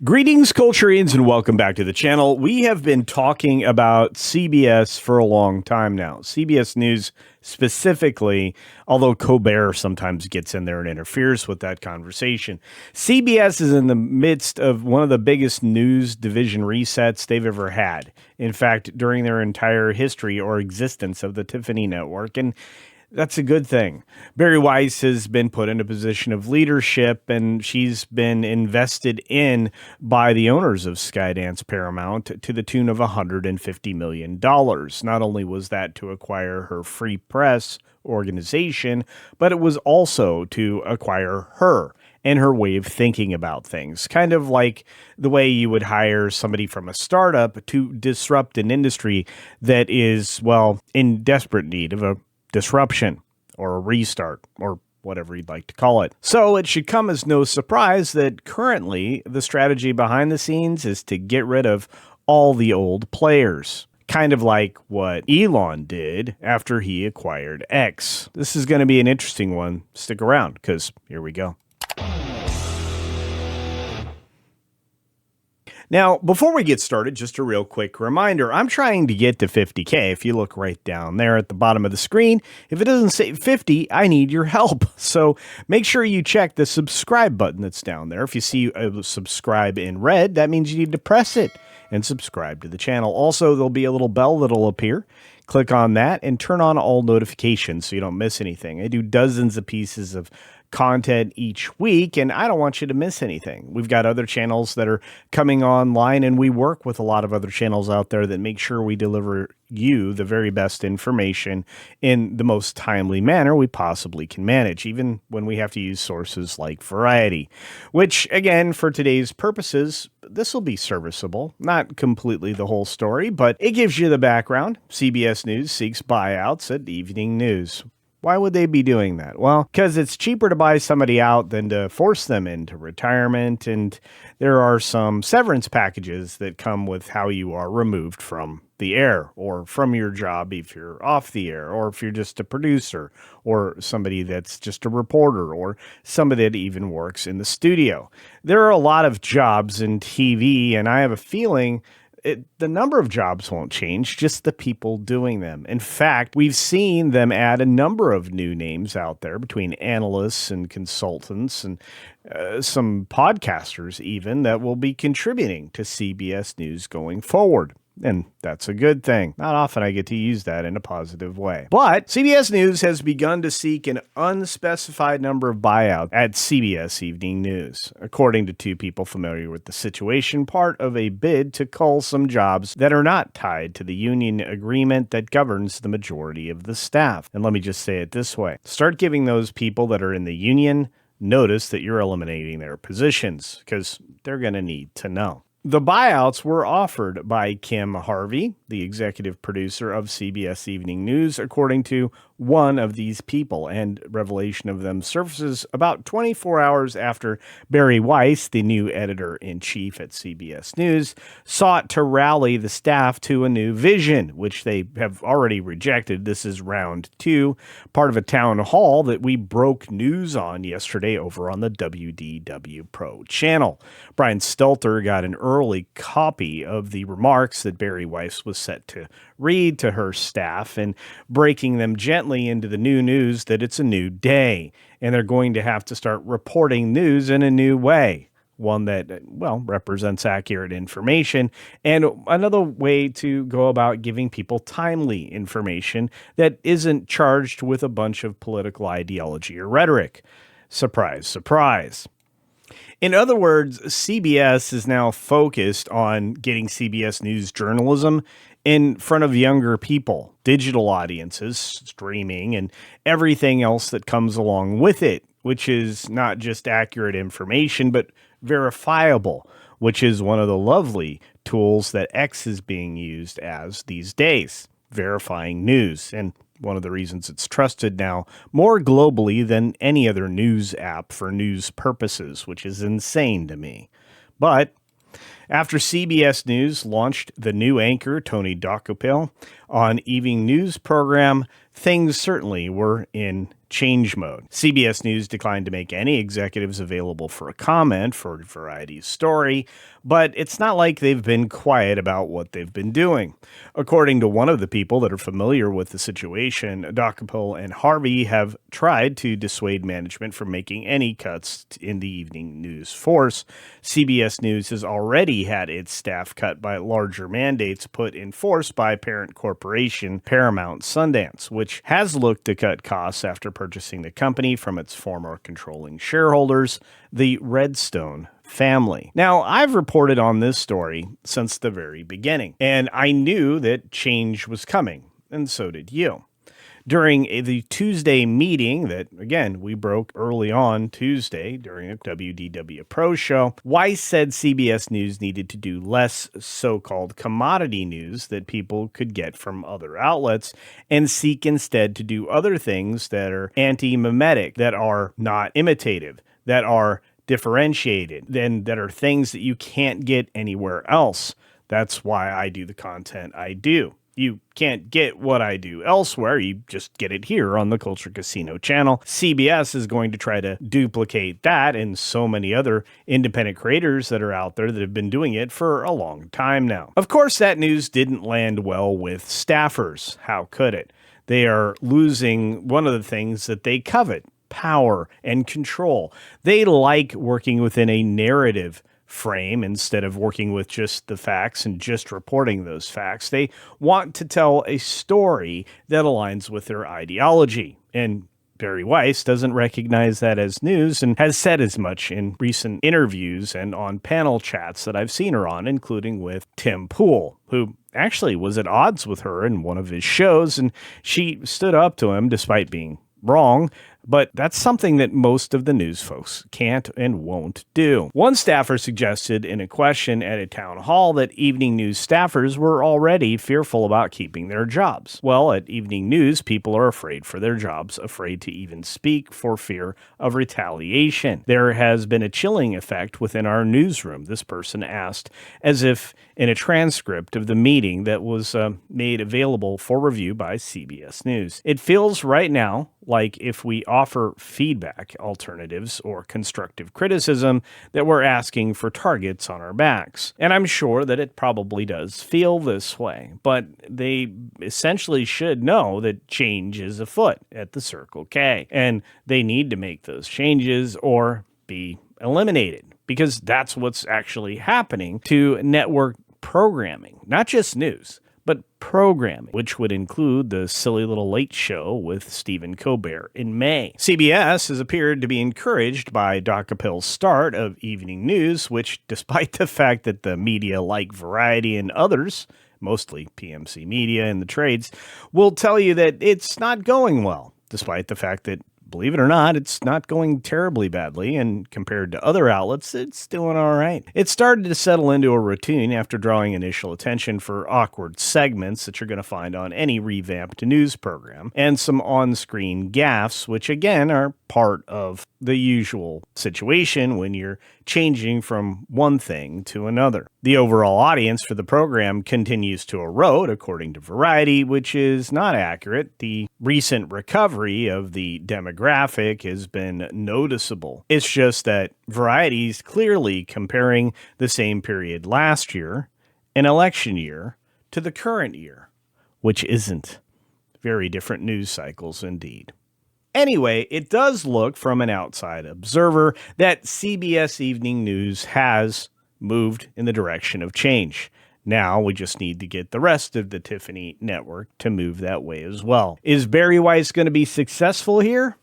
Greetings, Culturians, and welcome back to the channel. We have been talking about CBS for a long time now. CBS News specifically, although Colbert sometimes gets in there and interferes with that conversation. CBS is in the midst of one of the biggest news division resets they've ever had. In fact, during their entire history or existence of the Tiffany Network, and that's a good thing. Barry Weiss has been put in a position of leadership, and she's been invested in by the owners of Skydance Paramount to the tune of $150 million. Not only was that to acquire her free press organization, but it was also to acquire her and her way of thinking about things. Kind of like the way you would hire somebody from a startup to disrupt an industry that is, well, in desperate need of a disruption or a restart or whatever you'd like to call it. So it should come as no surprise that currently the strategy behind the scenes is to get rid of all the old players. Kind of like what Elon did after he acquired X. This is going to be an interesting one. Stick around, because here we go. Now, before we get started, just a real quick reminder, I'm trying to get to 50K. If you look right down there at the bottom of the screen, if it doesn't say 50, I need your help. So make sure you check the subscribe button that's down there. If you see a subscribe in red, that means you need to press it and subscribe to the channel. Also, there'll be a little bell that'll appear. Click on that and turn on all notifications so you don't miss anything. I do dozens of pieces of content each week, and I don't want you to miss anything. We've got other channels that are coming online, and we work with a lot of other channels out there that make sure we deliver you the very best information in the most timely manner we possibly can manage, even when we have to use sources like Variety, which, again, for today's purposes, this will be serviceable. Not completely the whole story, but it gives you the background. CBS News seeks buyouts at evening news. Why would they be doing that? Well, because it's cheaper to buy somebody out than to force them into retirement, and there are some severance packages that come with how you are removed from the air or from your job if you're off the air, or if you're just a producer or somebody that's just a reporter or somebody that even works in the studio. There are a lot of jobs in TV, and I have a feeling the number of jobs won't change, just the people doing them. In fact, we've seen them add a number of new names out there between analysts and consultants and some podcasters even that will be contributing to CBS News going forward. And that's a good thing. Not often I get to use that in a positive way. But CBS News has begun to seek an unspecified number of buyouts at CBS Evening News, according to two people familiar with the situation, part of a bid to cull some jobs that are not tied to the union agreement that governs the majority of the staff. And let me just say it this way. Start giving those people that are in the union notice that you're eliminating their positions, because they're going to need to know. The buyouts were offered by Kim Harvey, the executive producer of CBS Evening News, according to one of these people, and revelation of them surfaces about 24 hours after Barry Weiss, the new editor-in-chief at CBS News, sought to rally the staff to a new vision, which they have already rejected. This is round two, part of a town hall that we broke news on yesterday over on the WDW Pro channel. Brian Stelter got an early copy of the remarks that Barry Weiss was set to read to her staff, and breaking them gently into the new news that it's a new day and they're going to have to start reporting news in a new way. One that, well, represents accurate information, and another way to go about giving people timely information that isn't charged with a bunch of political ideology or rhetoric. Surprise, surprise. In other words, CBS is now focused on getting CBS News journalism in front of younger people, digital audiences, streaming, and everything else that comes along with it, which is not just accurate information, but verifiable, which is one of the lovely tools that X is being used as these days, verifying news. And one of the reasons it's trusted now more globally than any other news app for news purposes, which is insane to me. But after CBS News launched the new anchor, Tony Dokoupil, on evening news program, things certainly were in change mode. CBS News declined to make any executives available for a comment for Variety's story, but it's not like they've been quiet about what they've been doing. According to one of the people that are familiar with the situation, Dokoupil and Harvey have tried to dissuade management from making any cuts in the evening news force. CBS News has already had its staff cut by larger mandates put in force by parent corporation Paramount Sundance, which has looked to cut costs after purchasing the company from its former controlling shareholders, the Redstone family. Now, I've reported on this story since the very beginning, and I knew that change was coming, and so did you. During the Tuesday meeting that, again, we broke early on Tuesday during a WDW Pro show, Weiss said CBS News needed to do less so-called commodity news that people could get from other outlets and seek instead to do other things that are anti-mimetic, that are not imitative, that are differentiated, then that are things that you can't get anywhere else. That's why I do the content I do. You can't get what I do elsewhere. You just get it here on the Culture Casino channel. CBS is going to try to duplicate that and so many other independent creators that are out there that have been doing it for a long time now. Of course, that news didn't land well with staffers. How could it? They are losing one of the things that they covet: power and control. They like working within a narrative frame instead of working with just the facts and just reporting those facts. They want to tell a story that aligns with their ideology. And Barry Weiss doesn't recognize that as news and has said as much in recent interviews and on panel chats that I've seen her on, including with Tim Pool, who actually was at odds with her in one of his shows, and she stood up to him despite being wrong. But that's something that most of the news folks can't and won't do. One staffer suggested in a question at a town hall that evening news staffers were already fearful about keeping their jobs. Well, at evening news, people are afraid for their jobs, afraid to even speak for fear of retaliation. There has been a chilling effect within our newsroom, this person asked, as if in a transcript of the meeting that was made available for review by CBS News. It feels right now like if we offer feedback, alternatives, or constructive criticism, that we're asking for targets on our backs. And I'm sure that it probably does feel this way, but they essentially should know that change is afoot at the Circle K, and they need to make those changes or be eliminated, because that's what's actually happening to network programming, not just news, but programming, which would include the silly little late show with Stephen Colbert in May. CBS has appeared to be encouraged by Dokoupil's start of evening news, which, despite the fact that the media like Variety and others, mostly PMC Media and the trades, will tell you that it's not going well, despite the fact that, believe it or not, it's not going terribly badly, and compared to other outlets, it's doing all right. It started to settle into a routine after drawing initial attention for awkward segments that you're going to find on any revamped news program, and some on-screen gaffes, which again are part of the usual situation when you're changing from one thing to another. The overall audience for the program continues to erode, according to Variety, which is not accurate. The recent recovery of the demographic has been noticeable. It's just that Variety's clearly comparing the same period last year, an election year, to the current year, which isn't. Very different news cycles indeed. Anyway, it does look from an outside observer that CBS Evening News has moved in the direction of change. Now we just need to get the rest of the Tiffany network to move that way as well. Is Barry Weiss going to be successful here?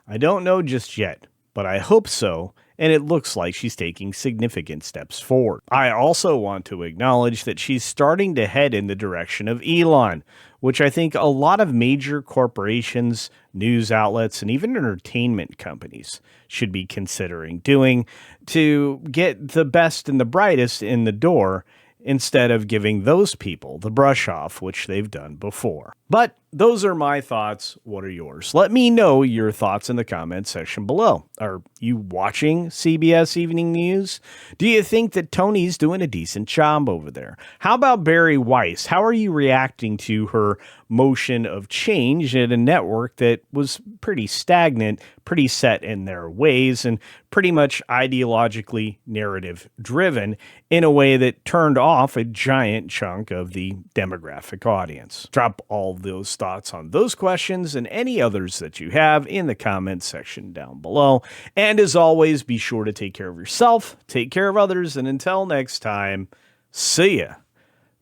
I don't know just yet, but I hope so, and it looks like she's taking significant steps forward. I also want to acknowledge that she's starting to head in the direction of Elon, which I think a lot of major corporations, news outlets, and even entertainment companies should be considering doing to get the best and the brightest in the door, instead of giving those people the brush off, which they've done before. But those are my thoughts. What are yours? Let me know your thoughts in the comment section below. Are you watching CBS Evening News? Do you think that Tony's doing a decent job over there? How about Barry Weiss? How are you reacting to her motion of change at a network that was pretty stagnant, pretty set in their ways, and pretty much ideologically narrative driven in a way that turned off a giant chunk of the demographic audience? Drop all those thoughts on those questions and any others that you have in the comments section down below. And as always, be sure to take care of yourself, take care of others, and until next time, see ya.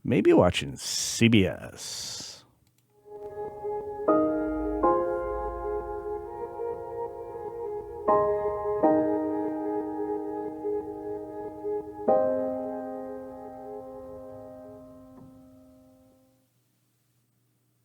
Maybe watching CBS.